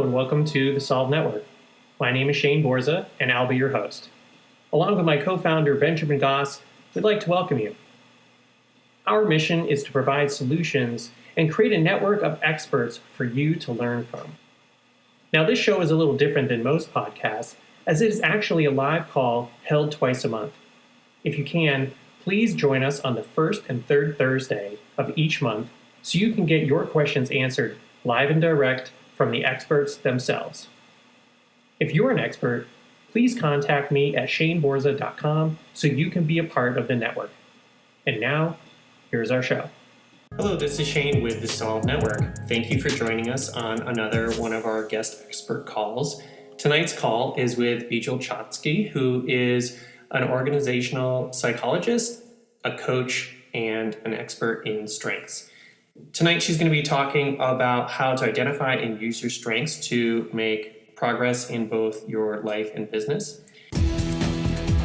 Hello and welcome to the Solve Network. My name is Shane Borza and I'll be your host. Along with my co-founder Benjamin Goss, we'd like to welcome you. Our mission is to provide solutions and create a network of experts for you to learn from. Now this show is a little different than most podcasts as it is actually a live call held twice a month. If you can, please join us on the first and third Thursday of each month so you can get your questions answered live and direct from the experts themselves. If you're an expert, please contact me at shaneborza.com so you can be a part of the network. And now, here's our show. Hello, this is Shane with the Solve Network. Thank you for joining us on another one of our guest expert calls. Tonight's call is with Bijal Choksi, who is an organizational psychologist, a coach, and an expert in strengths. Tonight, she's going to be talking about how to identify and use your strengths to make progress in both your life and business.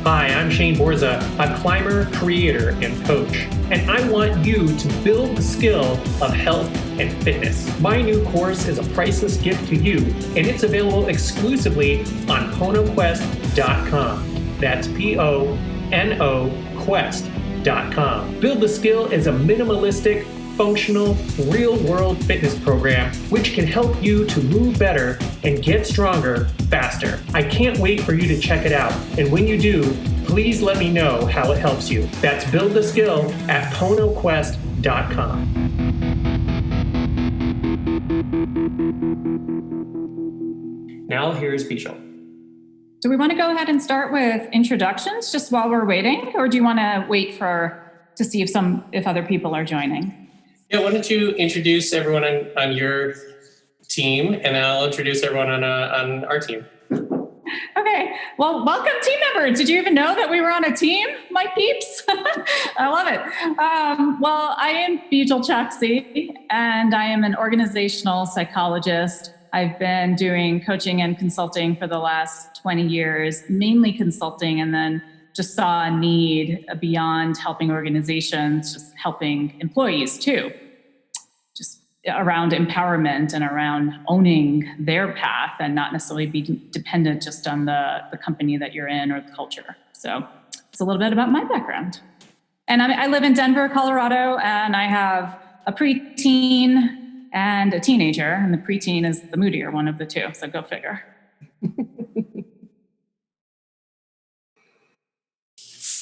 Hi, I'm Shane Borza, a climber, creator, and coach, and I want you to build the skill of health and fitness. My new course is a priceless gift to you, and it's available exclusively on ponoquest.com. That's P-O-N-O Quest.com. Build the Skill is a minimalistic, functional, real-world fitness program which can help you to move better and get stronger faster. I can't wait for you to check it out, and when you do, please let me know how it helps you. That's Build the Skill at ponoquest.com. Now here's Bijal. Do we want to go ahead and start with introductions just while we're waiting, or do you want to wait to see if other people are joining? Yeah, why don't you introduce everyone on your team, and I'll introduce everyone on our team. Okay. Well, welcome, team members. Did you even know that we were on a team, my peeps? I love it. Well, I am Bijal Choksi, and I am an organizational psychologist. I've been doing coaching and consulting for the last 20 years, mainly consulting, and then just saw a need beyond helping organizations, just helping employees too, just around empowerment and around owning their path and not necessarily be dependent just on the company that you're in or the culture. So it's a little bit about my background. And I live in Denver, Colorado, and I have a preteen and a teenager, and the preteen is the moodier one of the two, so go figure.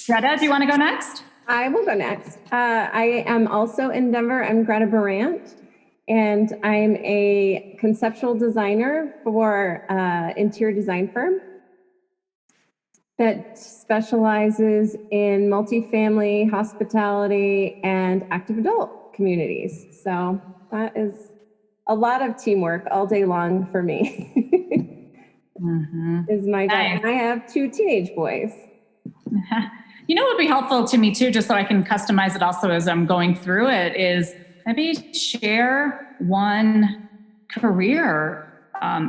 Greta, do you want to go next? I will go next. I am also in Denver. I'm Greta Brandt, and I'm a conceptual designer for an interior design firm that specializes in multifamily, hospitality, and active adult communities. So that is a lot of teamwork all day long for me. Is my job. Nice. And I have 2 teenage boys. You know what would be helpful to me too, just so I can customize it also as I'm going through it, is maybe share one career,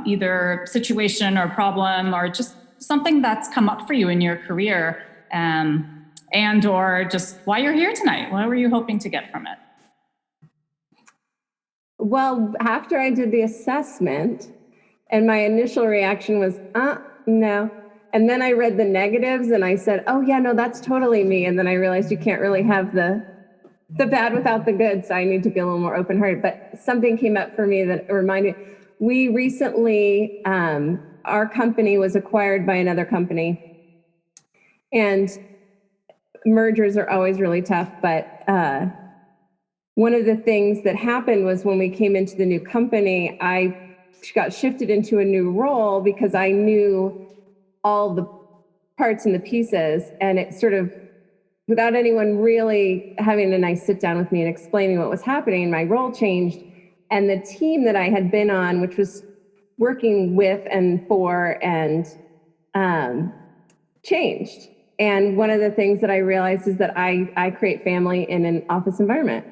either situation or problem or just something that's come up for you in your career, and or just why you're here tonight. What were you hoping to get from it? Well, after I did the assessment, and my initial reaction was, no. And then I read the negatives and I said, oh yeah, no, that's totally me. And then I realized you can't really have the bad without the good. So I need to be a little more open-hearted. But something came up for me that reminded, we recently, our company was acquired by another company, and mergers are always really tough. But one of the things that happened was when we came into the new company, I got shifted into a new role because I knew all the parts and the pieces, and it sort of, without anyone really having a nice sit down with me and explaining what was happening, my role changed, and the team that I had been on, which was working with and for and changed. And one of the things that I realized is that I create family in an office environment.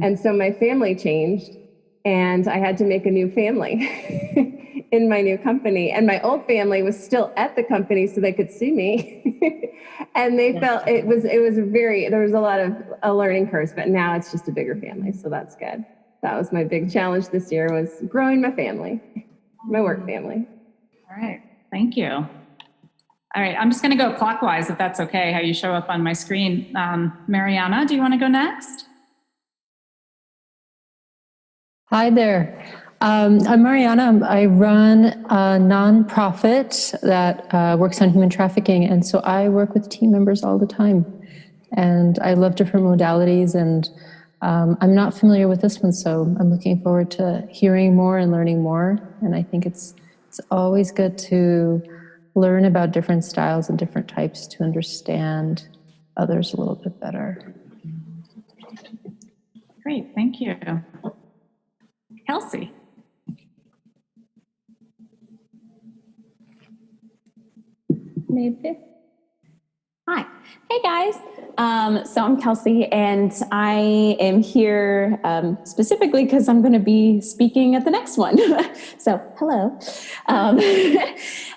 And so my family changed, and I had to make a new family in my new company. And my old family was still at the company so they could see me. And they felt there was a lot of learning curves, but now it's just a bigger family. So that's good. That was my big challenge this year, was growing my family. my work family. All right. Thank you. All right. I'm just going to go clockwise if that's okay, how you show up on my screen. Mariana, do you want to go next? Hi there. I'm Mariana. I run a nonprofit that works on human trafficking. And so I work with team members all the time. And I love different modalities. And I'm not familiar with this one, so I'm looking forward to hearing more and learning more. And I think it's always good to learn about different styles and different types to understand others a little bit better. Great. Thank you. Kelsey. Maybe. Hi. Hey guys. So I'm Kelsey and I am here specifically because I'm going to be speaking at the next one. So hello.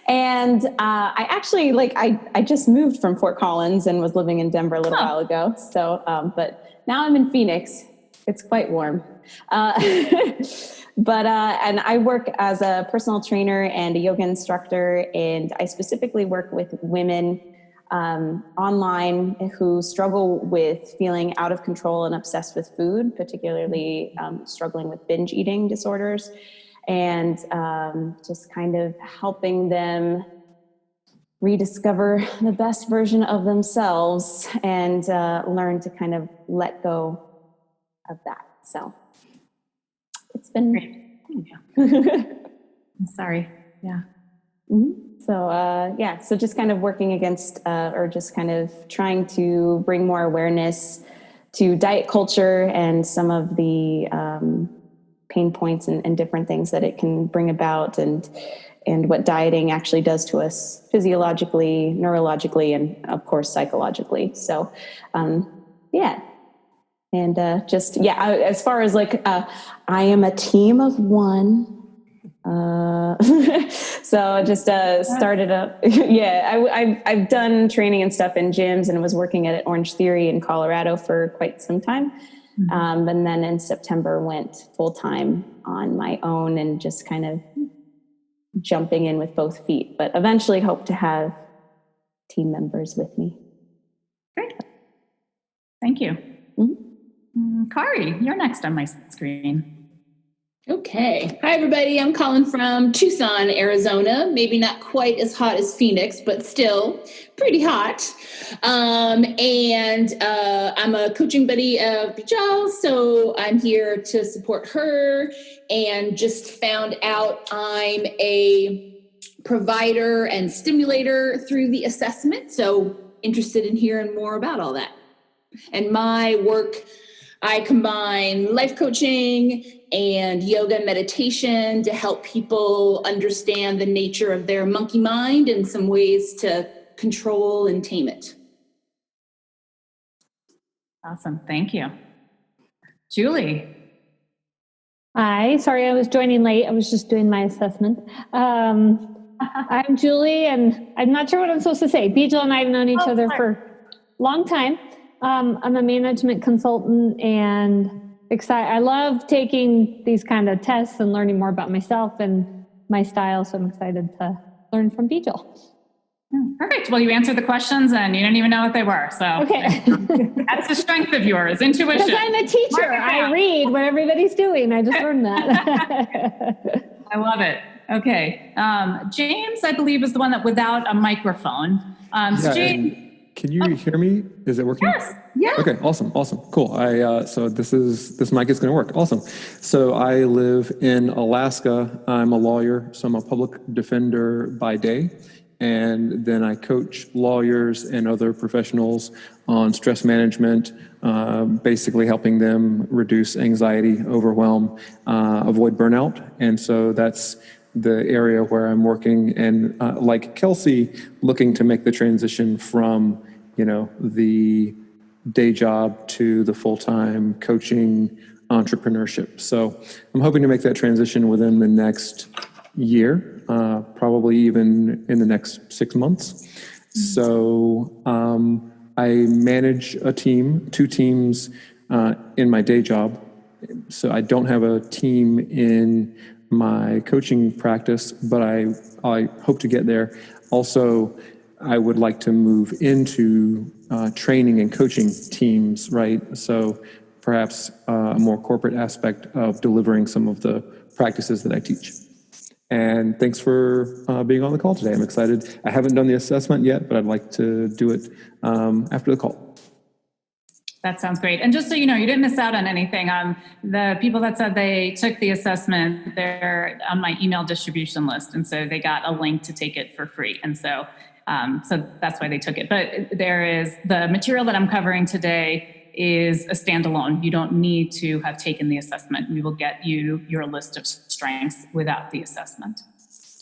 And I actually I just moved from Fort Collins and was living in Denver a little while ago. So, but now I'm in Phoenix. It's quite warm. But and I work as a personal trainer and a yoga instructor, and I specifically work with women online who struggle with feeling out of control and obsessed with food, particularly struggling with binge eating disorders, and just kind of helping them rediscover the best version of themselves and learn to kind of let go of that. So it's been Great. I'm sorry. Yeah. Mm-hmm. So, so just kind of working against, or just kind of trying to bring more awareness to diet culture and some of the pain points and different things that it can bring about, and what dieting actually does to us physiologically, neurologically, and of course, psychologically. So, yeah. And as far as I am a team of one. So I just started up. I've done training and stuff in gyms and was working at Orange Theory in Colorado for quite some time. Mm-hmm. And then in September went full time on my own and just kind of jumping in with both feet, but eventually hope to have team members with me. Great. Thank you. Mm-hmm. Kari, you're next on my screen. Okay. Hi, everybody. I'm calling from Tucson, Arizona. Maybe not quite as hot as Phoenix, but still pretty hot. And I'm a coaching buddy of Bijal, so I'm here to support her, and just found out I'm a provider and stimulator through the assessment. So interested in hearing more about all that. And my work, I combine life coaching and yoga and meditation to help people understand the nature of their monkey mind and some ways to control and tame it. Awesome. Thank you. Julie. Hi. Sorry, I was joining late. I was just doing my assessment. I'm Julie, and I'm not sure what I'm supposed to say. Bijal and I have known each other for a long time. I'm a management consultant and excited. I love taking these kind of tests and learning more about myself and my style. So I'm excited to learn from Bijal. Perfect. Well, you answered the questions and you didn't even know what they were. So okay. That's the strength of yours, intuition. Because I'm a teacher. I read what everybody's doing. I just learned that. I love it. Okay. James, I believe, is the one that without a microphone. So James. Can you hear me? Is it working? Yes. Yeah. Okay. Awesome. Cool. So this mic is going to work. Awesome. So I live in Alaska. I'm a lawyer, so I'm a public defender by day, and then I coach lawyers and other professionals on stress management, basically helping them reduce anxiety, overwhelm, avoid burnout, and so that's the area where I'm working, and like Kelsey, looking to make the transition from the day job to the full-time coaching entrepreneurship. So I'm hoping to make that transition within the next year, probably even in the next 6 months. So I manage a team, 2 teams in my day job. So I don't have a team in my coaching practice, but I hope to get there. Also, I would like to move into training and coaching teams, right? So perhaps a more corporate aspect of delivering some of the practices that I teach. And thanks for being on the call today. I'm excited. I haven't done the assessment yet, but I'd like to do it after the call. That sounds great. And just so you know, you didn't miss out on anything. The people that said they took the assessment, they're on my email distribution list. And so they got a link to take it for free. And so that's why they took it. But there is the material that I'm covering today is a standalone. You don't need to have taken the assessment. We will get you your list of strengths without the assessment.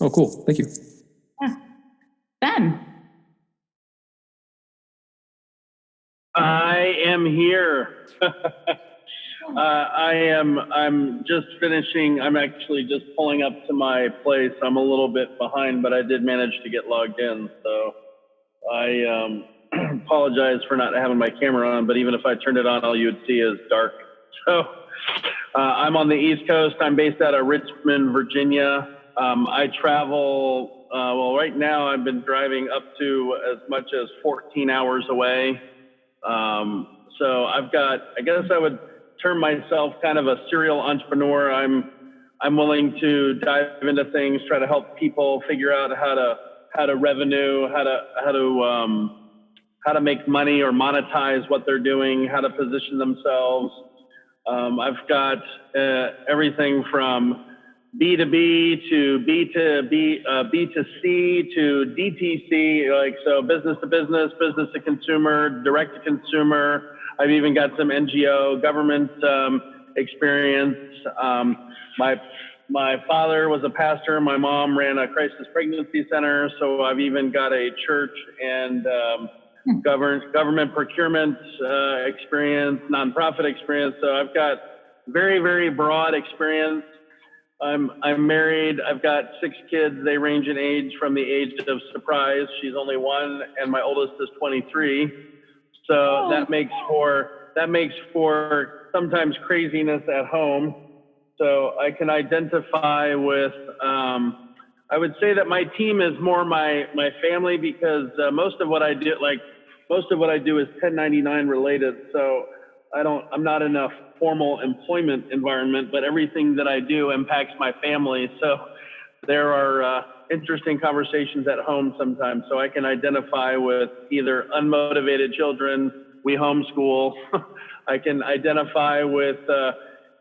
Oh, cool. Thank you. Yeah. Ben. I am here. I'm just finishing. I'm actually just pulling up to my place. I'm a little bit behind, but I did manage to get logged in. So I apologize for not having my camera on, but even if I turned it on, all you would see is dark. So I'm on the East Coast. I'm based out of Richmond, Virginia. I travel, well, right now I've been driving up to as much as 14 hours away. So I've got, I guess I would term myself kind of a serial entrepreneur. I'm willing to dive into things, try to help people figure out how to revenue, how to make money or monetize what they're doing, how to position themselves. I've got everything from B2B to B2B, B2C to DTC, like so business to business, business to consumer, direct to consumer. I've even got some NGO government experience. My father was a pastor. My mom ran a crisis pregnancy center. So I've even got a church and government procurement experience, nonprofit experience. So I've got very, very broad experience. I'm married. I've got 6 kids. They range in age from the age of surprise. She's only 1, and my oldest is 23. So that makes for sometimes craziness at home. So I can identify with. I would say that my team is more my family because most of what I do is 1099 related. So I'm not in a formal employment environment, but everything that I do impacts my family. So there are interesting conversations at home sometimes. So I can identify with either unmotivated children, we homeschool. I can identify with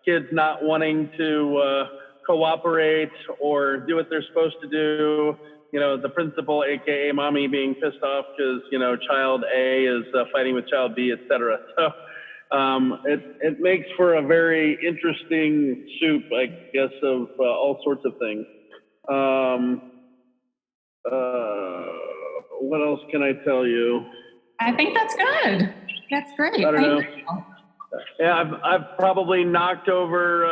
kids not wanting to cooperate or do what they're supposed to do. You know, the principal, AKA mommy, being pissed off because, child A is fighting with child B, et cetera. So it makes for a very interesting soup, I guess, of all sorts of things. What else can I tell you? I think that's good. That's great. I don't know. Thank you. Yeah, I've probably knocked over,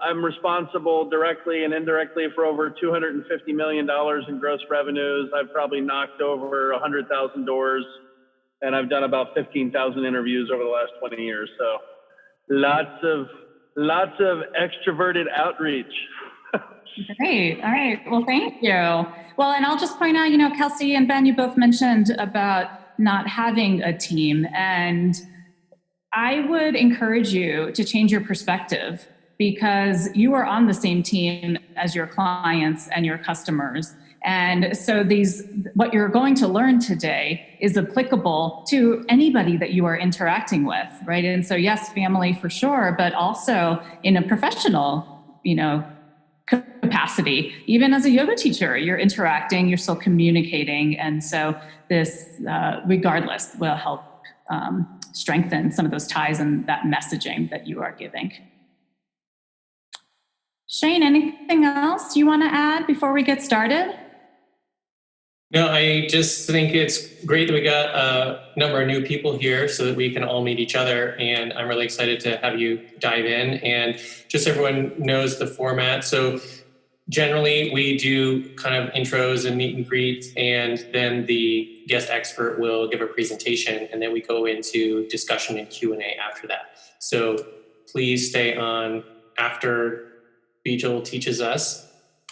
I'm responsible directly and indirectly for over $250 million in gross revenues. I've probably knocked over 100,000 doors, and I've done about 15,000 interviews over the last 20 years. So lots of extroverted outreach. Great. All right. Well, thank you. Well, and I'll just point out, Kelsey and Ben, you both mentioned about not having a team. And I would encourage you to change your perspective because you are on the same team as your clients and your customers. And so what you're going to learn today is applicable to anybody that you are interacting with, right? And so yes, family for sure, but also in a professional, capacity. Even as a yoga teacher, you're interacting, you're still communicating. And so this, regardless, will help strengthen some of those ties and that messaging that you are giving. Shane, anything else you want to add before we get started? No, I just think it's great that we got a number of new people here so that we can all meet each other. And I'm really excited to have you dive in. And just so everyone knows the format. So generally we do kind of intros and meet and greets, and then the guest expert will give a presentation, and then we go into discussion and Q&A after that. So please stay on after Bijal teaches us,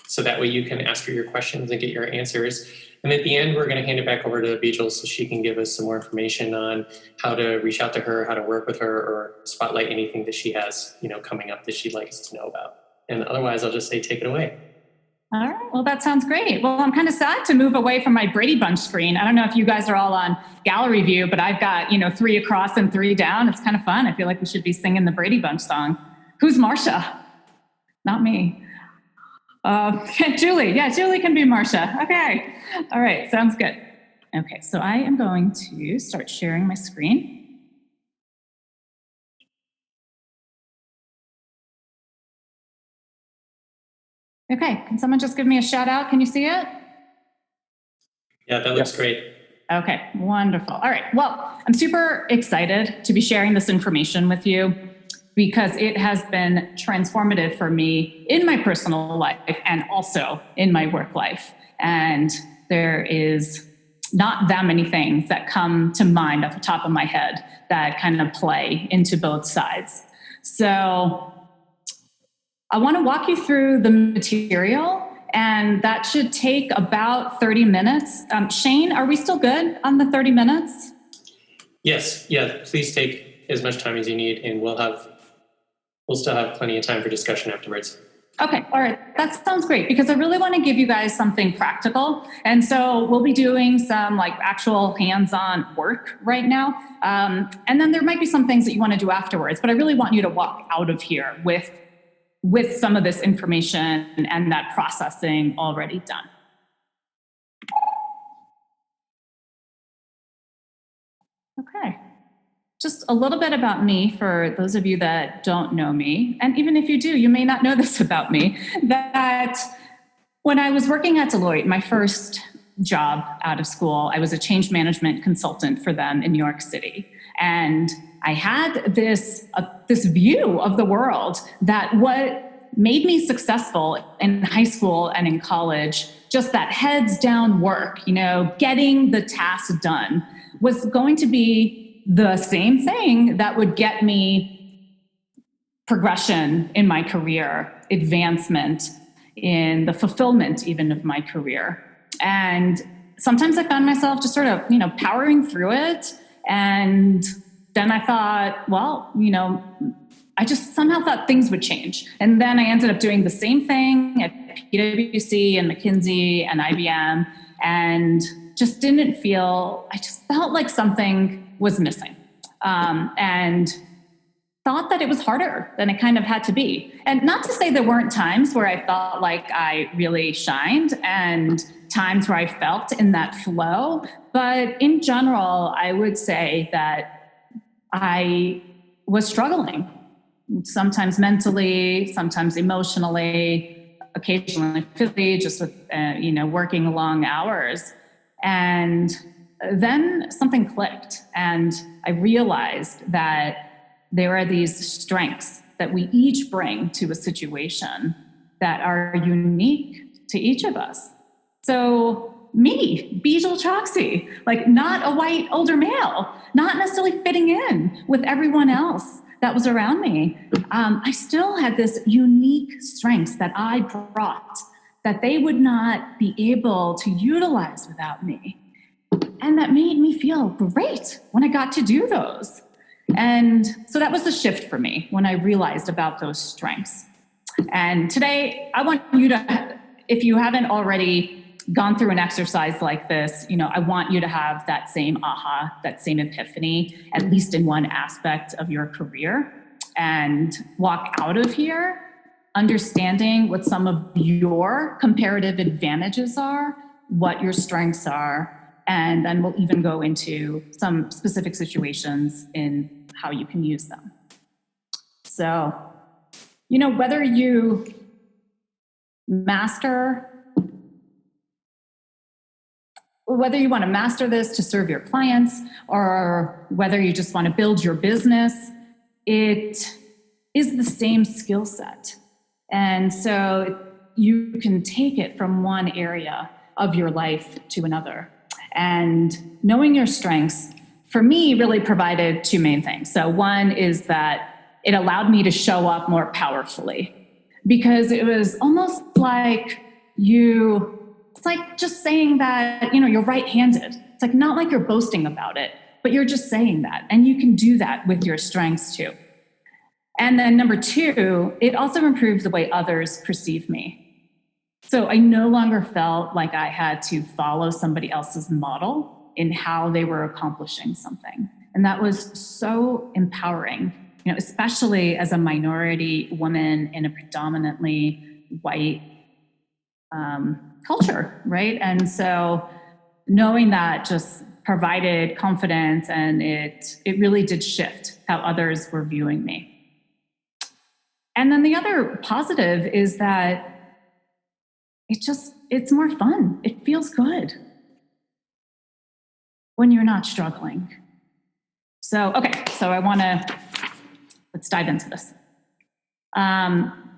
so that way you can ask her your questions and get your answers. And at the end, we're going to hand it back over to Bijal so she can give us some more information on how to reach out to her, how to work with her, or spotlight anything that she has, coming up that she'd like us to know about. And otherwise, I'll just say, take it away. All right. Well, that sounds great. Well, I'm kind of sad to move away from my Brady Bunch screen. I don't know if you guys are all on gallery view, but I've got, 3 across and 3 down. It's kind of fun. I feel like we should be singing the Brady Bunch song. Who's Marcia? Not me. Julie. Yeah, Julie can be Marcia. Okay. All right. Sounds good. Okay. So I am going to start sharing my screen. Okay, can someone just give me a shout out? Can you see it? Yeah, that looks great. Okay, wonderful. All right, well, I'm super excited to be sharing this information with you because it has been transformative for me in my personal life and also in my work life. And there is not that many things that come to mind off the top of my head that kind of play into both sides. So I want to walk you through the material, and that should take about 30 minutes. Shane, are we still good on the 30 minutes? Yes. Yeah. Please take as much time as you need, and we'll still have plenty of time for discussion afterwards. Okay. All right. That sounds great because I really want to give you guys something practical. And so we'll be doing some actual hands-on work right now. And then there might be some things that you want to do afterwards, but I really want you to walk out of here with some of this information and that processing already done. Okay. Just a little bit about me for those of you that don't know me. And even if you do, you may not know this about me, that when I was working at Deloitte, my first job out of school, I was a change management consultant for them in New York City. And I had this view of the world that what made me successful in high school and in college, just that heads down work, getting the task done, was going to be the same thing that would get me progression in my career, advancement in the fulfillment even of my career. And sometimes I found myself just sort of, powering through it. And then I thought, well, I just somehow thought things would change. And then I ended up doing the same thing at PwC and McKinsey and IBM, and I just felt like something was missing, and thought that it was harder than it kind of had to be. And not to say there weren't times where I felt like I really shined and times where I felt in that flow, but in general, I would say that I was struggling, sometimes mentally, sometimes emotionally, occasionally physically, just with, working long hours. And then something clicked, and I realized that there are these strengths that we each bring to a situation that are unique to each of us. So me, Bijal Choksi, not a white older male, not necessarily fitting in with everyone else that was around me. I still had this unique strengths that I brought that they would not be able to utilize without me. And that made me feel great when I got to do those. And so that was the shift for me when I realized about those strengths. And today, I want you to, if you haven't already gone through an exercise like this, I want you to have that same aha, that same epiphany, at least in one aspect of your career, and walk out of here understanding what some of your comparative advantages are, what your strengths are, and then we'll even go into some specific situations in how you can use them. So, whether you whether you want to master this to serve your clients, or whether you just want to build your business, it is the same skill set. And so you can take it from one area of your life to another. And knowing your strengths, for me, really provided two main things. So one is that it allowed me to show up more powerfully. because it was almost like it's like just saying that, you're right-handed. It's like not like you're boasting about it, but you're just saying that. And you can do that with your strengths too. And then number 2, it also improved the way others perceive me. So I no longer felt like I had to follow somebody else's model in how they were accomplishing something. And that was so empowering, especially as a minority woman in a predominantly white culture, right? And so knowing that just provided confidence, and it really did shift how others were viewing me. And then the other positive is that it's more fun. It feels good when you're not struggling. So let's dive into this.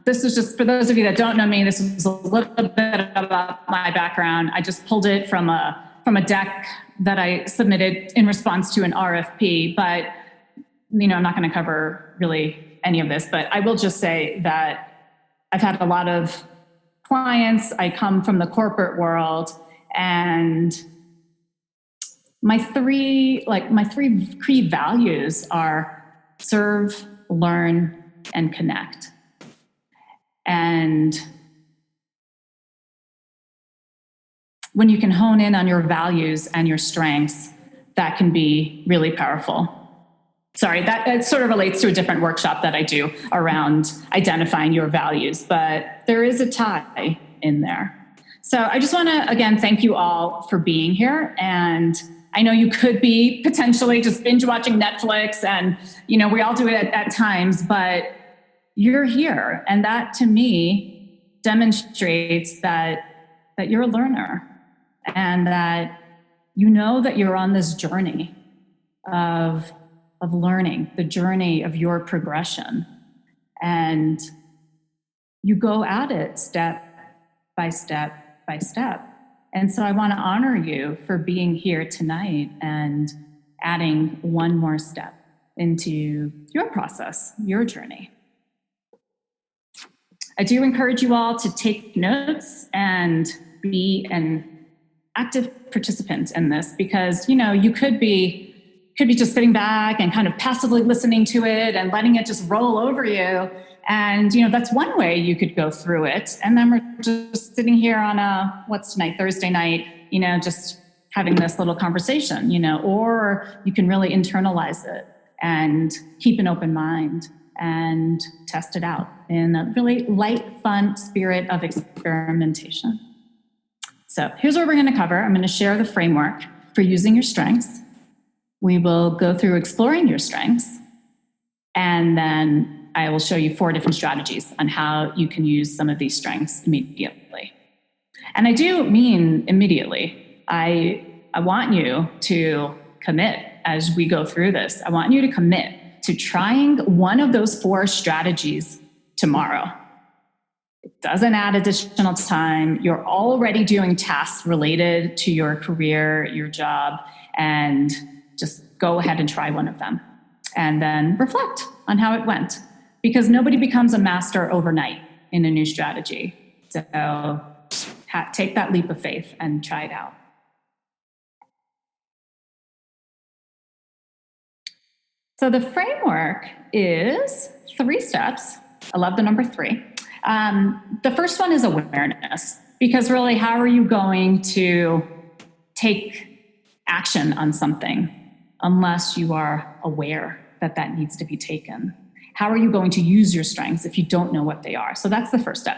This is just, for those of you that don't know me, this is a little bit about my background. I just pulled it from a deck that I submitted in response to an RFP, but I'm not going to cover really any of this, but I will just say that I've had a lot of clients. I come from the corporate world, and my three key values are serve, learn, and connect. And when you can hone in on your values and your strengths, that can be really powerful. Sorry, that sort of relates to a different workshop that I do around identifying your values, but there is a tie in there. So I just want to, again, thank you all for being here. And I know you could be potentially just binge watching Netflix, and, we all do it at times, but you're here. And that, to me, demonstrates that you're a learner, and that that you're on this journey of learning, the journey of your progression. And you go at it step by step by step. And so I want to honor you for being here tonight and adding one more step into your process, your journey. I do encourage you all to take notes and be an active participant in this, because, you could be just sitting back and kind of passively listening to it and letting it just roll over you. And, that's one way you could go through it. And then we're just sitting here on what's tonight, Thursday night, just having this little conversation, or you can really internalize it and keep an open mind and test it out in a really light, fun spirit of experimentation. So here's what we're going to cover. I'm going to share the framework for using your strengths. We will go through exploring your strengths, and then I will show you 4 different strategies on how you can use some of these strengths immediately. And I do mean immediately. I want you to commit as we go through this. I want you to commit to trying one of those 4 strategies tomorrow. It doesn't add additional time. You're already doing tasks related to your career, your job, and just go ahead and try one of them. And then reflect on how it went, because nobody becomes a master overnight in a new strategy. So take that leap of faith and try it out. So the framework is 3 steps. I love the number 3. The first one is awareness, because really, how are you going to take action on something unless you are aware that needs to be taken? How are you going to use your strengths if you don't know what they are? So that's the first step.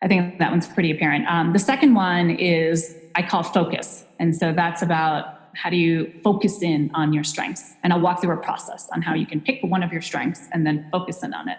I think that one's pretty apparent. The second one is I call focus. And so that's about how do you focus in on your strengths? And I'll walk through a process on how you can pick one of your strengths and then focus in on it.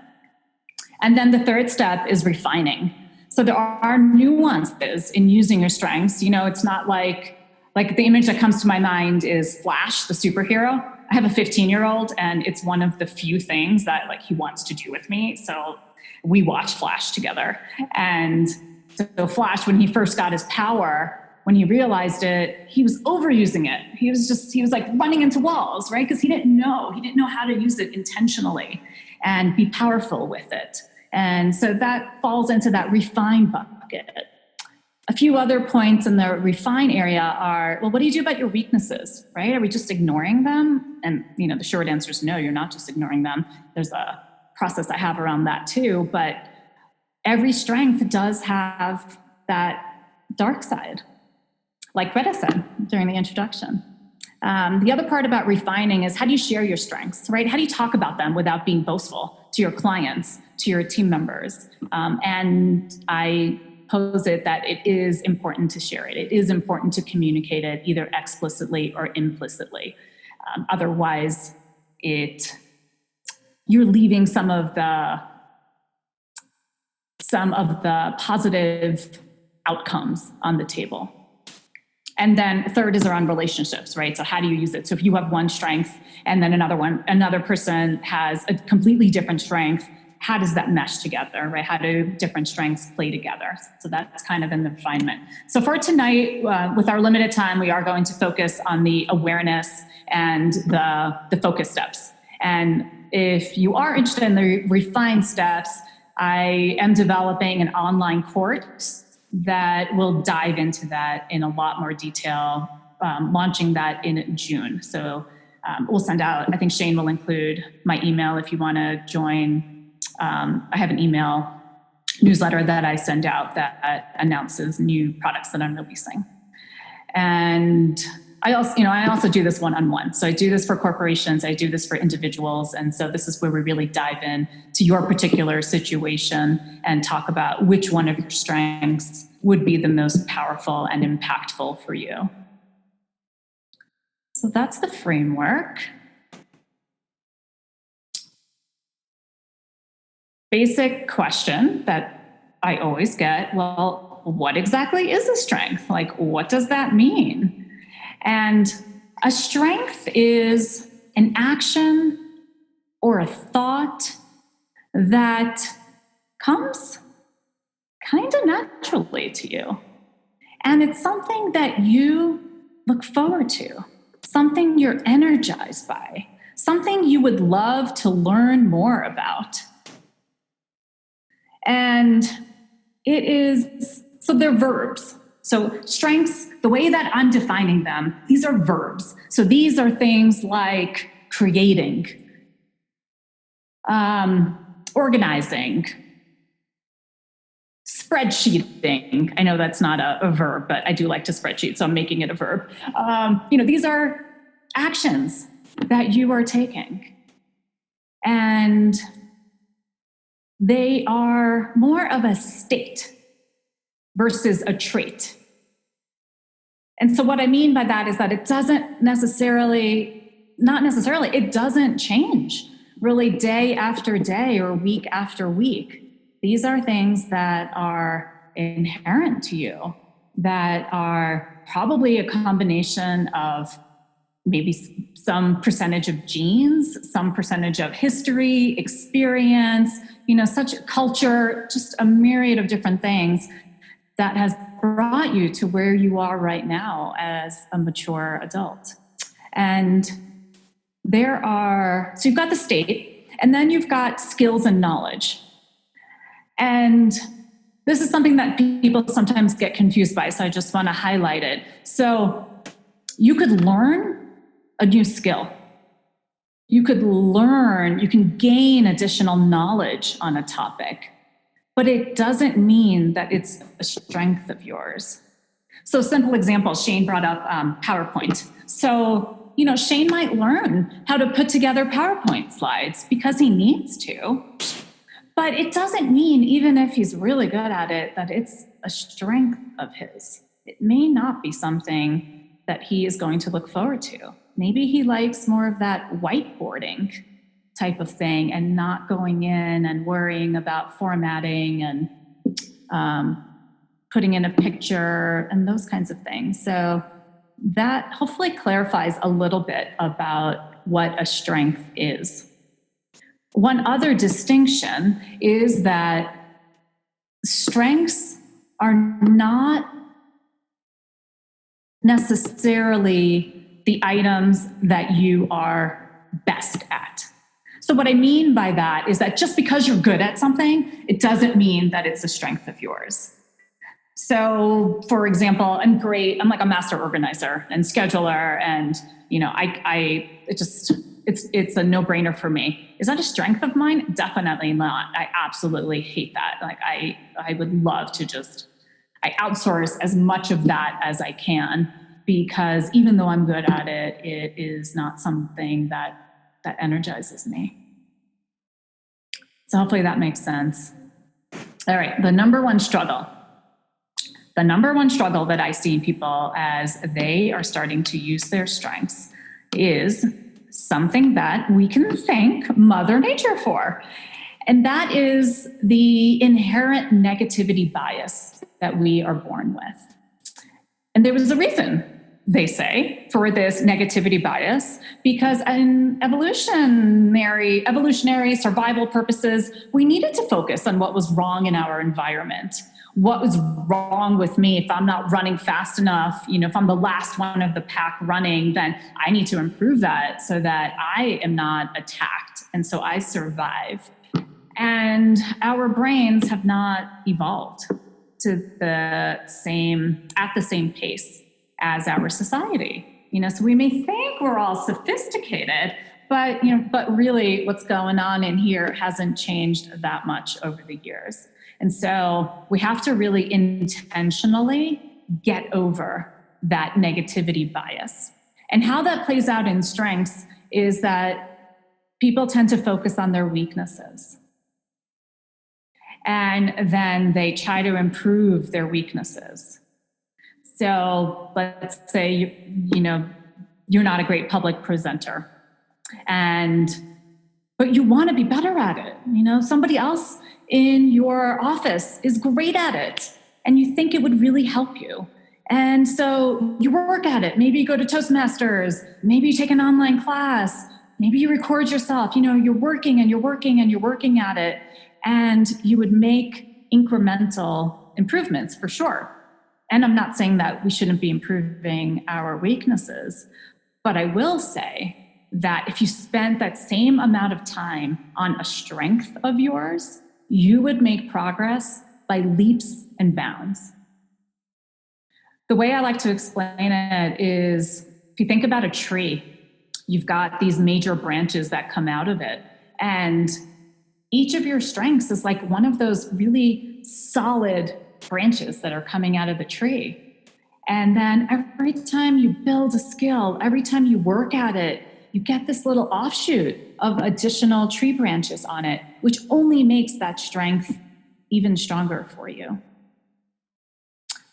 And then the third step is refining. So there are nuances in using your strengths. It's not like the image that comes to my mind is Flash, the superhero. I have a 15-year-old, and it's one of the few things that he wants to do with me. So we watch Flash together. And so Flash, when he first got his power, when he realized it, he was overusing it. He was like running into walls, right? Because he didn't know how to use it intentionally and be powerful with it. And so that falls into that refine bucket. A few other points in the refine area are, well, what do you do about your weaknesses, right? Are we just ignoring them? And, the short answer is no, you're not just ignoring them. There's a process I have around that too, but every strength does have that dark side, like Greta said during the introduction. The other part about refining is, how do you share your strengths, right? How do you talk about them without being boastful to your clients, to your team members? And I posit that it is important to share it. It is important to communicate it either explicitly or implicitly. Otherwise, you're leaving some of the positive outcomes on the table. And then third is around relationships, right? So how do you use it? So if you have one strength and then another person has a completely different strength, how does that mesh together, right? How do different strengths play together? So that's kind of in the refinement. So for tonight, with our limited time, we are going to focus on the awareness and the focus steps. And if you are interested in the refined steps, I am developing an online course that will dive into that in a lot more detail, launching that in June. So we'll send out, I think Shane will include my email if you want to join. I have an email newsletter that I send out that announces new products that I'm releasing. And I also do this one-on-one. So I do this for corporations, I do this for individuals. And so this is where we really dive in to your particular situation and talk about which one of your strengths would be the most powerful and impactful for you. So that's the framework. Basic question that I always get, well, what exactly is a strength? Like, what does that mean? And a strength is an action or a thought that comes kind of naturally to you. And it's something that you look forward to, something you're energized by, something you would love to learn more about. And so they're verbs. So strengths, the way that I'm defining them, these are verbs. So these are things like creating, organizing, spreadsheeting. I know that's not a verb, but I do like to spreadsheet, so I'm making it a verb. These are actions that you are taking. And they are more of a state versus a trait. And so what I mean by that is that it doesn't it doesn't change really day after day or week after week. These are things that are inherent to you, that are probably a combination of maybe some percentage of genes, some percentage of history, experience, such culture, just a myriad of different things that has brought you to where you are right now as a mature adult. And so you've got the state, and then you've got skills and knowledge. And this is something that people sometimes get confused by, so I just want to highlight it. So you could learn a new skill. You can gain additional knowledge on a topic, but it doesn't mean that it's a strength of yours. So simple example, Shane brought up PowerPoint. So, Shane might learn how to put together PowerPoint slides because he needs to, but it doesn't mean, even if he's really good at it, that it's a strength of his. It may not be something that he is going to look forward to. Maybe he likes more of that whiteboarding type of thing and not going in and worrying about formatting and putting in a picture and those kinds of things. So that hopefully clarifies a little bit about what a strength is. One other distinction is that strengths are not necessarily the items that you are best at. So what I mean by that is that just because you're good at something, it doesn't mean that it's a strength of yours. So, for example, I'm like a master organizer and scheduler, and it's a no-brainer for me. Is that a strength of mine? Definitely not. I absolutely hate that. Like I would love to I outsource as much of that as I can, because even though I'm good at it, it is not something that energizes me. So hopefully that makes sense. All right, the number one struggle that I see in people as they are starting to use their strengths is something that we can thank Mother Nature for. And that is the inherent negativity bias that we are born with. And there was a reason, they say, for this negativity bias, because in evolutionary survival purposes, we needed to focus on what was wrong in our environment. What was wrong with me? If I'm not running fast enough, if I'm the last one of the pack running, then I need to improve that so that I am not attacked and so I survive. And our brains have not evolved at the same pace as our society. So we may think we're all sophisticated, but really what's going on in here hasn't changed that much over the years. And so we have to really intentionally get over that negativity bias. And how that plays out in strengths is that people tend to focus on their weaknesses. And then they try to improve their weaknesses. So let's say, you're not a great public presenter, but you want to be better at it. Somebody else in your office is great at it, and you think it would really help you. And so you work at it. Maybe you go to Toastmasters, maybe you take an online class, maybe you record yourself. You're working and you're working and you're working at it, and you would make incremental improvements for sure. And I'm not saying that we shouldn't be improving our weaknesses, but I will say that if you spent that same amount of time on a strength of yours, you would make progress by leaps and bounds. The way I like to explain it is, if you think about a tree, you've got these major branches that come out of it, and each of your strengths is like one of those really solid branches that are coming out of the tree. And then every time you build a skill, every time you work at it, you get this little offshoot of additional tree branches on it, which only makes that strength even stronger for you.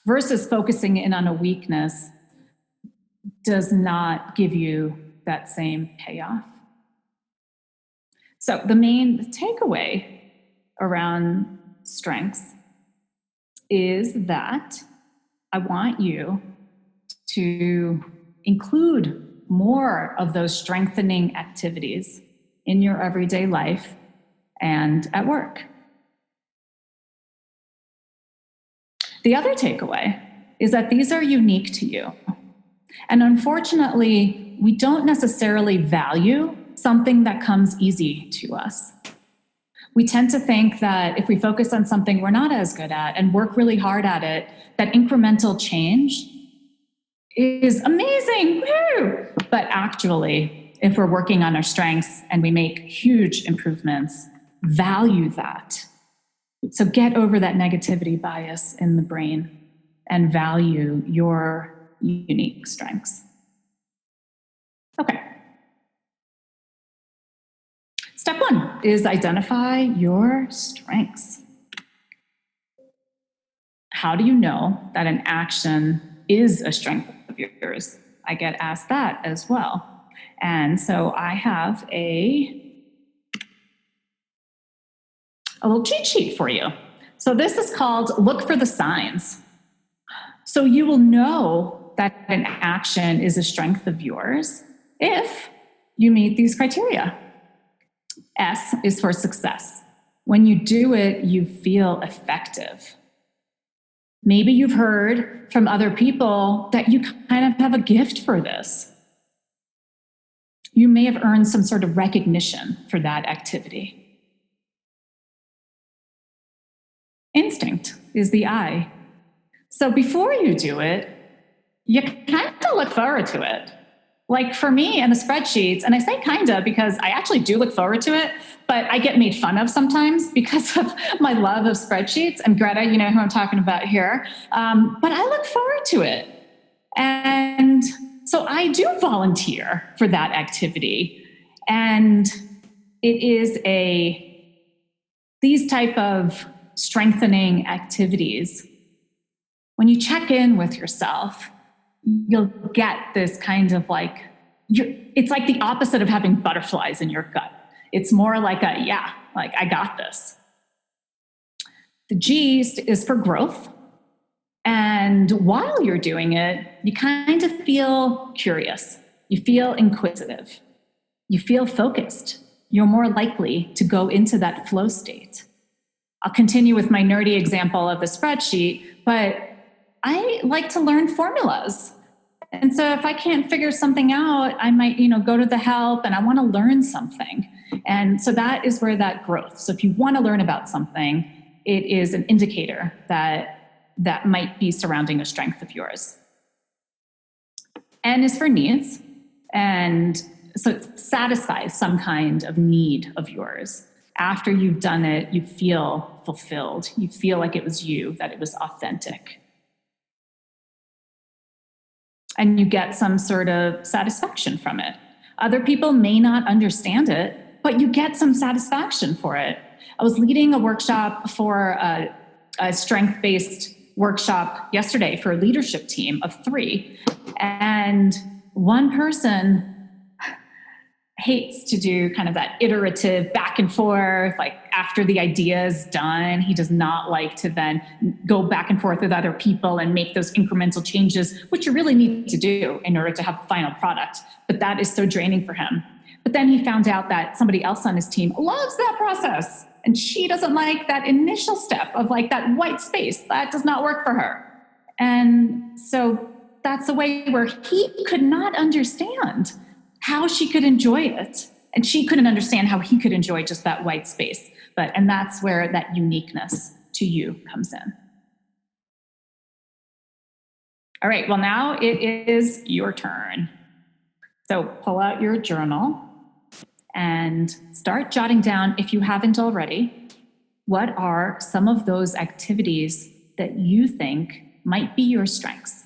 Versus focusing in on a weakness does not give you that same payoff. So the main takeaway around strengths is that I want you to include more of those strengthening activities in your everyday life and at work. The other takeaway is that these are unique to you. And unfortunately, we don't necessarily value something that comes easy to us. We tend to think that if we focus on something we're not as good at and work really hard at it, that incremental change is amazing, woo! But actually, if we're working on our strengths and we make huge improvements, value that. So get over that negativity bias in the brain and value your unique strengths. Okay. Step one is identify your strengths. How do you know that an action is a strength of yours? I get asked that as well. And so I have a little cheat sheet for you. So this is called Look for the Signs. So you will know that an action is a strength of yours if you meet these criteria. S is for success. When you do it, you feel effective. Maybe you've heard from other people that you kind of have a gift for this. you may have earned some sort of recognition for that activity. Instinct is the I. So before you do it, you kind of look forward to it. Like for me and the spreadsheets, and I say kind of because I actually do look forward to it, but I get made fun of sometimes because of my love of spreadsheets. And Greta, you know who I'm talking about here. But I look forward to it. And so I do volunteer for that activity. And it is these type of strengthening activities. When you check in with yourself, you'll get this kind of like, it's like the opposite of having butterflies in your gut. It's more like I got this. The G is for growth. And while you're doing it, you kind of feel curious. You feel inquisitive. You feel focused. You're more likely to go into that flow state. I'll continue with my nerdy example of the spreadsheet, but I like to learn formulas. And so if I can't figure something out, I might, go to the help and I want to learn something. And so that is where that growth. So if you want to learn about something, it is an indicator that might be surrounding a strength of yours. N is for needs. And so it satisfies some kind of need of yours. After you've done it, you feel fulfilled. You feel like it was you, that it was authentic. And you get some sort of satisfaction from it. Other people may not understand it, but you get some satisfaction for it. I was leading a workshop for a strength-based workshop yesterday for a leadership team of 3. And one person hates to do kind of that iterative back and forth, like after the idea is done, he does not like to then go back and forth with other people and make those incremental changes, which you really need to do in order to have a final product. But that is so draining for him. But then he found out that somebody else on his team loves that process. And she doesn't like that initial step of like that white space. That does not work for her. And so that's a way where he could not understand how she could enjoy it. And she couldn't understand how he could enjoy just that white space. And that's where that uniqueness to you comes in. All right, well, now it is your turn. So pull out your journal and start jotting down, if you haven't already, what are some of those activities that you think might be your strengths?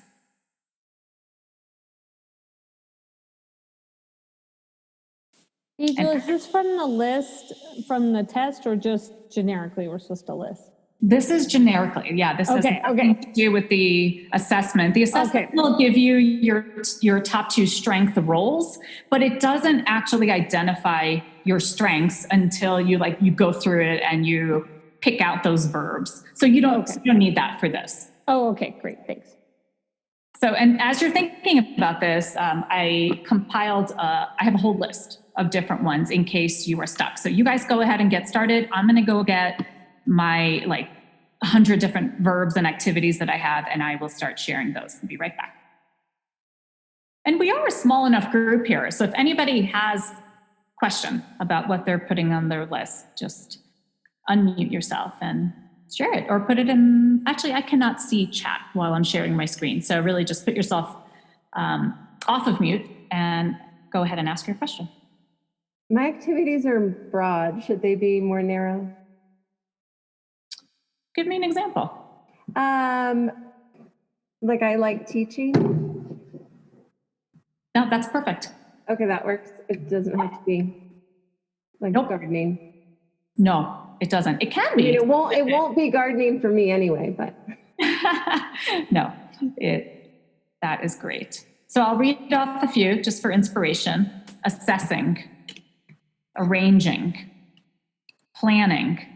Bijal, is this from the list, from the test, or just generically we're supposed to list? This is generically, yeah. This has nothing to do with the assessment. The assessment will give you your top 2 strength roles, but it doesn't actually identify your strengths until you go through it and you pick out those verbs. So you don't need that for this. Oh, okay, great, thanks. So, and as you're thinking about this, I compiled, I have a whole list of different ones in case you are stuck. So you guys go ahead and get started. I'm going to go get my 100 different verbs and activities that I have, and I will start sharing those. I'll be right back. And we are a small enough group here. So if anybody has a question about what they're putting on their list, just unmute yourself and share it, or put it in. Actually, I cannot see chat while I'm sharing my screen. So really just put yourself off of mute and go ahead and ask your question. My activities are broad. Should they be more narrow? Give me an example. Like I like teaching. No, that's perfect. Okay, that works. It doesn't have to be like gardening. No, it doesn't. It can be. It won't be gardening for me anyway, but. No, that is great. So I'll read off a few just for inspiration. Assessing, arranging, planning,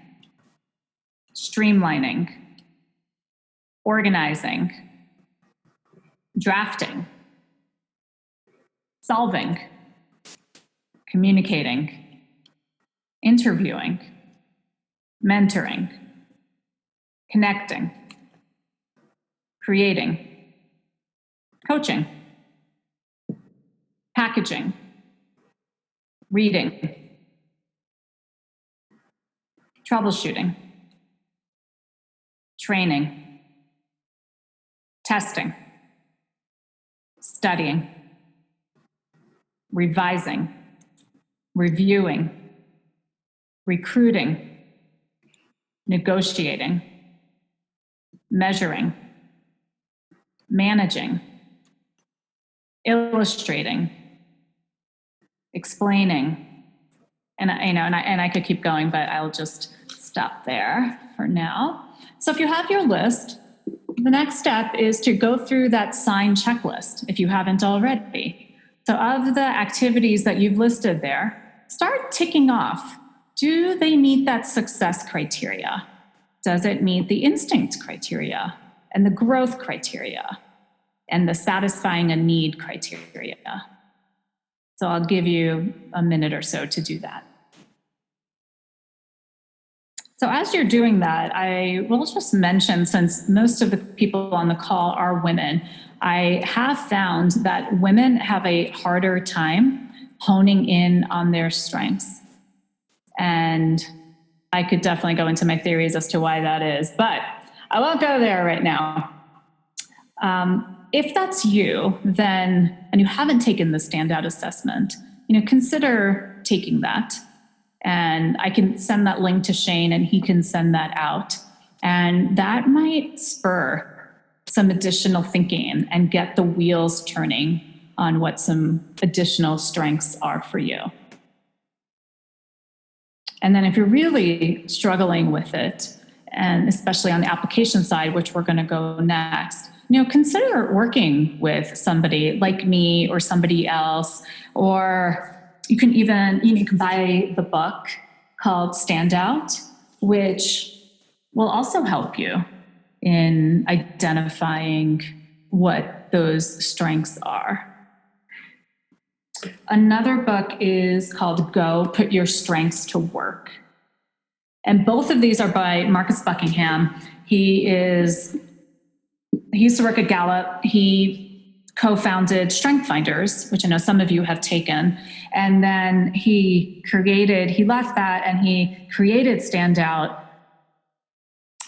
streamlining, organizing, drafting, solving, communicating, interviewing, mentoring, connecting, creating, coaching, packaging, reading, troubleshooting, training, testing, studying, revising, reviewing, recruiting, negotiating, measuring, managing, illustrating, explaining, and I could keep going, but I'll just stop there for now. So if you have your list, the next step is to go through that sign checklist if you haven't already. So of the activities that you've listed there, start ticking off. Do they meet that success criteria? Does it meet the instinct criteria and the growth criteria and the satisfying a need criteria? So I'll give you a minute or so to do that. So as you're doing that, I will just mention, since most of the people on the call are women, I have found that women have a harder time honing in on their strengths. And I could definitely go into my theories as to why that is, but I won't go there right now. If that's you, then, and you haven't taken the standout assessment, consider taking that. And I can send that link to Shane and he can send that out. And that might spur some additional thinking and get the wheels turning on what some additional strengths are for you. And then if you're really struggling with it, and especially on the application side, which we're going to go next, consider working with somebody like me or somebody else, or you can even, you can buy the book called Standout, which will also help you in identifying what those strengths are. Another book is called Go, Put Your Strengths to Work. And both of these are by Marcus Buckingham. He used to work at Gallup. He co-founded Strength Finders, which I know some of you have taken. And then he left that and he created Standout,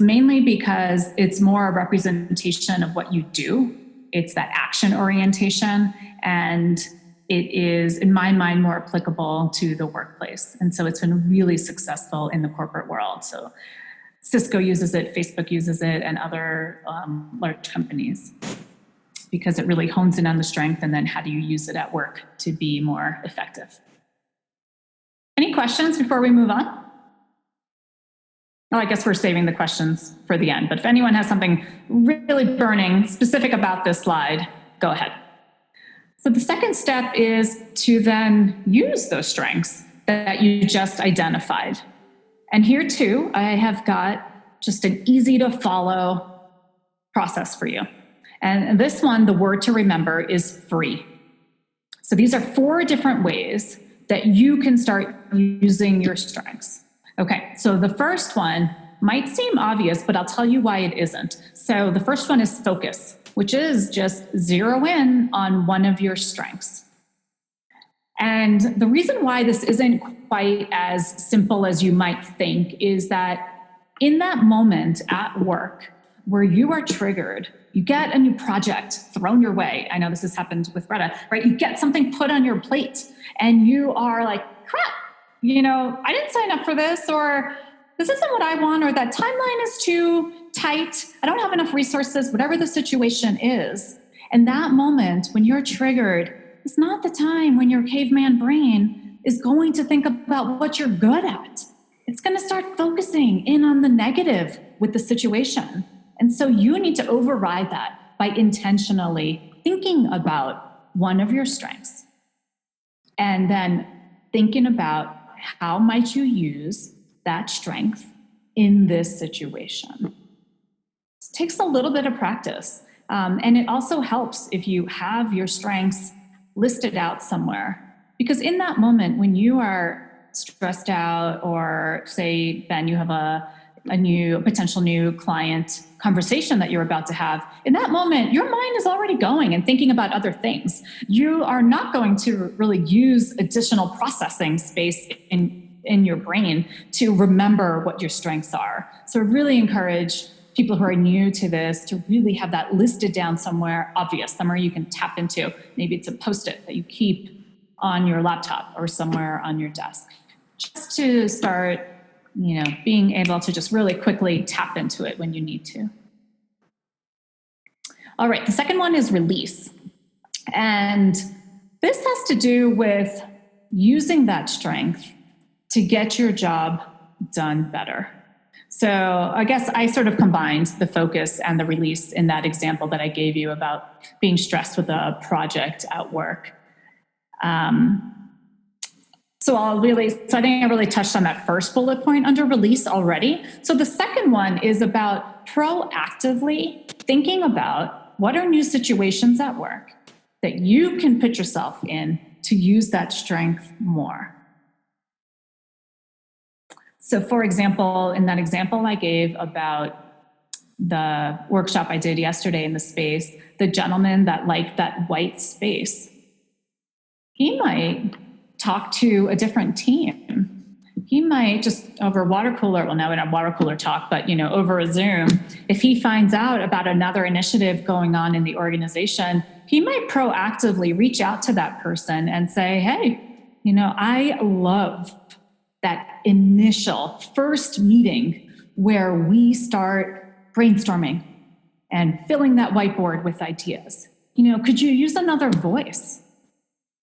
mainly because it's more a representation of what you do. It's that action orientation, and it is, in my mind, more applicable to the workplace. And so it's been really successful in the corporate world. So Cisco uses it, Facebook uses it, and other large companies, because it really hones in on the strength and then how do you use it at work to be more effective. Any questions before we move on? Oh, I guess we're saving the questions for the end, but if anyone has something really burning specific about this slide, go ahead. So the second step is to then use those strengths that you just identified. And here too, I have got just an easy to follow process for you. And this one, the word to remember is free. So these are 4 different ways that you can start using your strengths. Okay, so the first one might seem obvious, but I'll tell you why it isn't. So the first one is focus, which is just zero in on one of your strengths. And the reason why this isn't quite as simple as you might think is that in that moment at work where you are triggered, you get a new project thrown your way. I know this has happened with Greta, right? You get something put on your plate and you are like, crap, I didn't sign up for this, or this isn't what I want, or that timeline is too tight. I don't have enough resources, whatever the situation is. And that moment when you're triggered is not the time when your caveman brain is going to think about what you're good at. It's going to start focusing in on the negative with the situation. And so you need to override that by intentionally thinking about one of your strengths and then thinking about how might you use that strength in this situation. It takes a little bit of practice. And it also helps if you have your strengths listed out somewhere, because in that moment when you are stressed out, or say, Ben, you have a a potential new client conversation that you're about to have, in that moment, your mind is already going and thinking about other things. You are not going to really use additional processing space in your brain to remember what your strengths are. So I really encourage people who are new to this to really have that listed down somewhere obvious, somewhere you can tap into. Maybe it's a Post-it that you keep on your laptop or somewhere on your desk, just to start, being able to just really quickly tap into it when you need to. All right, the second one is release. And this has to do with using that strength to get your job done better. So I guess I sort of combined the focus and the release in that example that I gave you about being stressed with a project at work. So I think I really touched on that first bullet point under release already. So the second one is about proactively thinking about what are new situations at work that you can put yourself in to use that strength more. So for example, in that example I gave about the workshop I did yesterday in the space, the gentleman that liked that white space, he might talk to a different team. He might just over water cooler, well, now we don't have water cooler talk, but over a Zoom, if he finds out about another initiative going on in the organization, he might proactively reach out to that person and say, hey, I love that initial first meeting where we start brainstorming and filling that whiteboard with ideas. Could you use another voice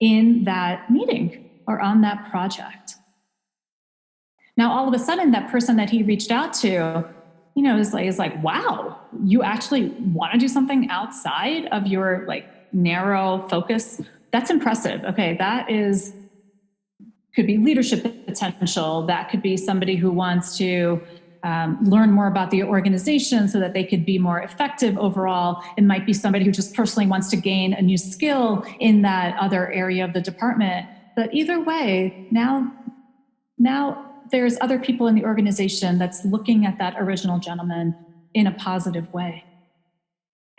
in that meeting or on that project? Now, all of a sudden, that person that he reached out to, is like, wow, you actually want to do something outside of your narrow focus? That's impressive. Okay, could be leadership potential. That could be somebody who wants to learn more about the organization so that they could be more effective overall. It might be somebody who just personally wants to gain a new skill in that other area of the department. But either way, now there's other people in the organization that's looking at that original gentleman in a positive way.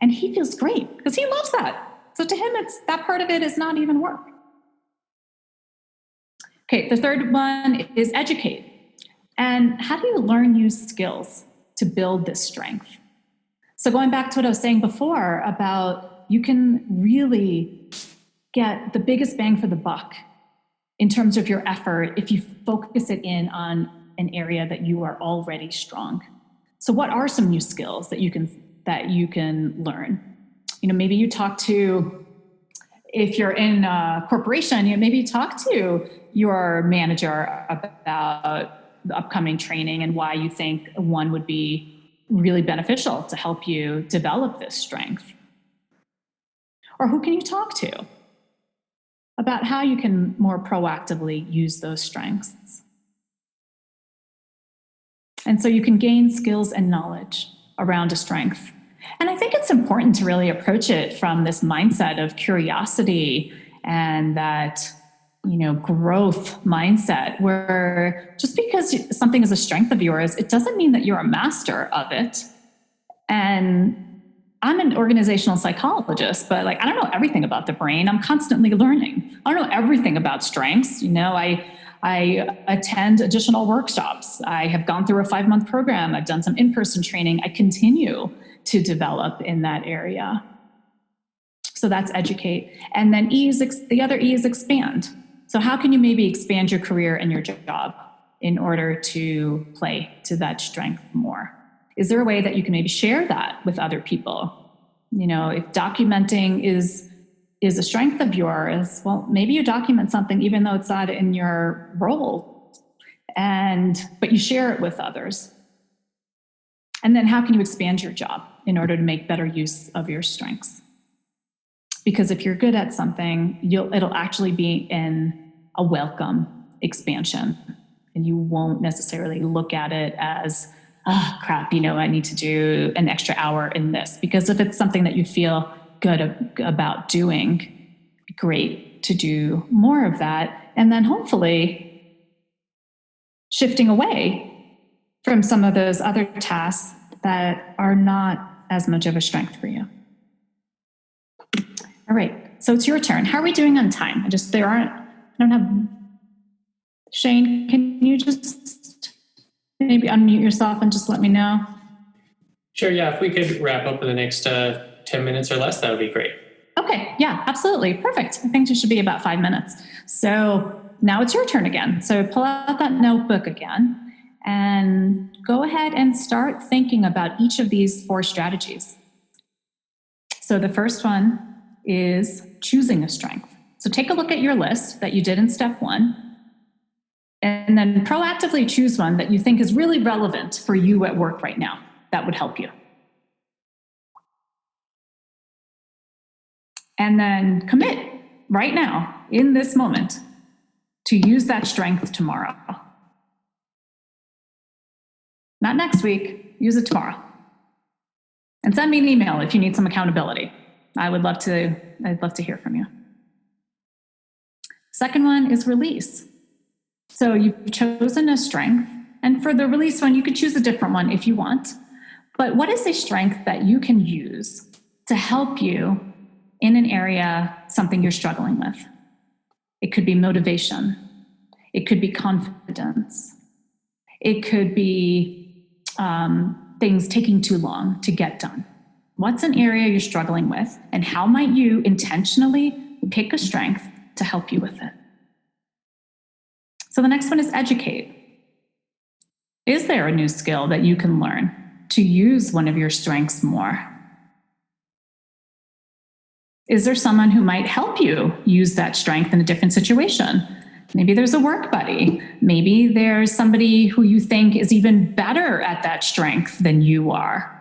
And he feels great because he loves that. So to him, that part of it is not even work. Okay, the third one is educate. And how do you learn new skills to build this strength? So going back to what I was saying before about you can really get the biggest bang for the buck in terms of your effort if you focus it in on an area that you are already strong. So what are some new skills that you can learn? Maybe you talk to, if you're in a corporation, maybe talk to your manager about the upcoming training and why you think one would be really beneficial to help you develop this strength. Or who can you talk to about how you can more proactively use those strengths? And so you can gain skills and knowledge around a strength. And I think it's important to really approach it from this mindset of curiosity and that, growth mindset, where just because something is a strength of yours, it doesn't mean that you're a master of it. And I'm an organizational psychologist, but I don't know everything about the brain. I'm constantly learning. I don't know everything about strengths. I attend additional workshops. I have gone through a 5-month program. I've done some in-person training. I continue to develop in that area. So that's educate. And then the other E is expand. So how can you maybe expand your career and your job in order to play to that strength more? Is there a way that you can maybe share that with other people? If documenting is a strength of yours, well, maybe you document something even though it's not in your role, but you share it with others. And then how can you expand your job in order to make better use of your strengths? Because if you're good at something, it'll actually be in a welcome expansion. And you won't necessarily look at it as, oh, crap, I need to do an extra hour in this. Because if it's something that you feel good about doing, it'd be great to do more of that. And then hopefully shifting away from some of those other tasks that are not as much of a strength for you. All right, so it's your turn. How are we doing on time? I don't have, Shane, can you just maybe unmute yourself and just let me know? Sure, yeah, if we could wrap up in the next 10 minutes or less, that would be great. Okay, yeah, absolutely. Perfect. I think it should be about 5 minutes. So now it's your turn again. So pull out that notebook again and go ahead and start thinking about each of these 4 strategies. So the first one is choosing a strength. So take a look at your list that you did in step 1, and then proactively choose one that you think is really relevant for you at work right now. That would help you. And then commit right now, in this moment, to use that strength tomorrow. Not next week, use it tomorrow. And send me an email if you need some accountability. I'd love to hear from you. Second one is release. So you've chosen a strength, and for the release one, you could choose a different one if you want. But what is a strength that you can use to help you in an area, something you're struggling with? It could be motivation. It could be confidence. It could be things taking too long to get done. What's an area you're struggling with, and how might you intentionally pick a strength to help you with it? So the next one is educate. Is there a new skill that you can learn to use one of your strengths more? Is there someone who might help you use that strength in a different situation? Maybe there's a work buddy. Maybe there's somebody who you think is even better at that strength than you are.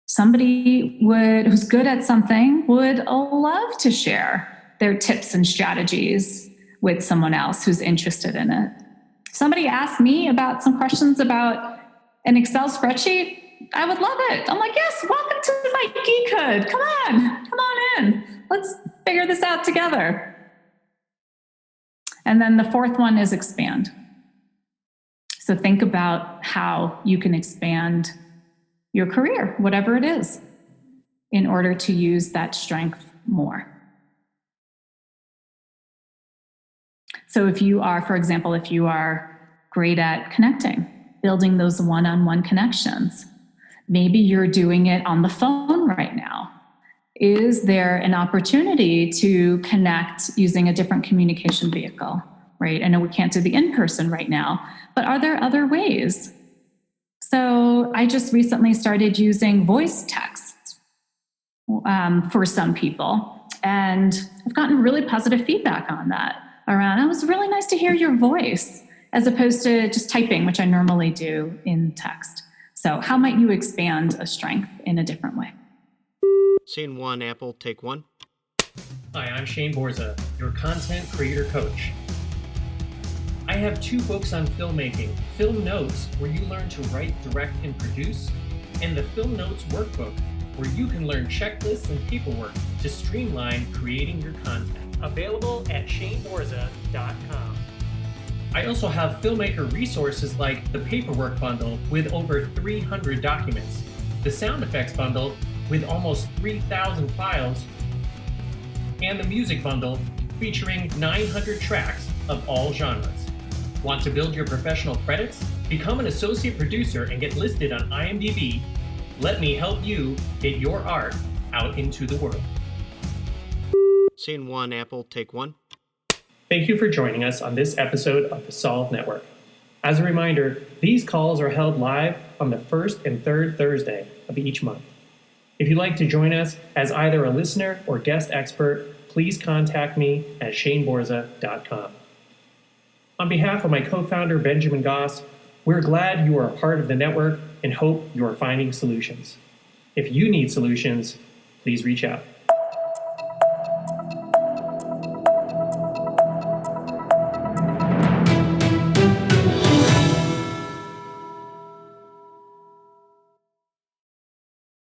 Somebody who's good at something would love to share their tips and strategies with someone else who's interested in it. Somebody asked me about some questions about an Excel spreadsheet. I would love it. I'm like, yes, welcome to my geekhood. Come on in. Let's figure this out together. And then the fourth one is expand. So think about how you can expand your career, whatever it is, in order to use that strength more. So if you are, for example, if you are great at connecting, building those one-on-one connections, maybe you're doing it on the phone right now. Is there an opportunity to connect using a different communication vehicle, right? I know we can't do the in-person right now, but are there other ways? So I just recently started using voice text for some people, and I've gotten really positive feedback on that. It was really nice to hear your voice as opposed to just typing, which I normally do in text. So how might you expand a strength in a different way? Scene 1, Apple, take 1. Hi, I'm Shane Borza, your content creator coach. I have 2 books on filmmaking, Film Notes, where you learn to write, direct, and produce, and the Film Notes Workbook, where you can learn checklists and paperwork to streamline creating your content. Available at shaneborza.com. I also have filmmaker resources like the Paperwork Bundle with over 300 documents, the Sound Effects Bundle with almost 3,000 files, and the Music Bundle featuring 900 tracks of all genres. Want to build your professional credits? Become an associate producer and get listed on IMDb. Let me help you get your art out into the world. Scene 1, Apple, take 1. Thank you for joining us on this episode of the Solve Network. As a reminder, these calls are held live on the first and third Thursday of each month. If you'd like to join us as either a listener or guest expert, please contact me at shaneborza.com. On behalf of my co-founder, Benjamin Goss, we're glad you are a part of the network and hope you are finding solutions. If you need solutions, please reach out.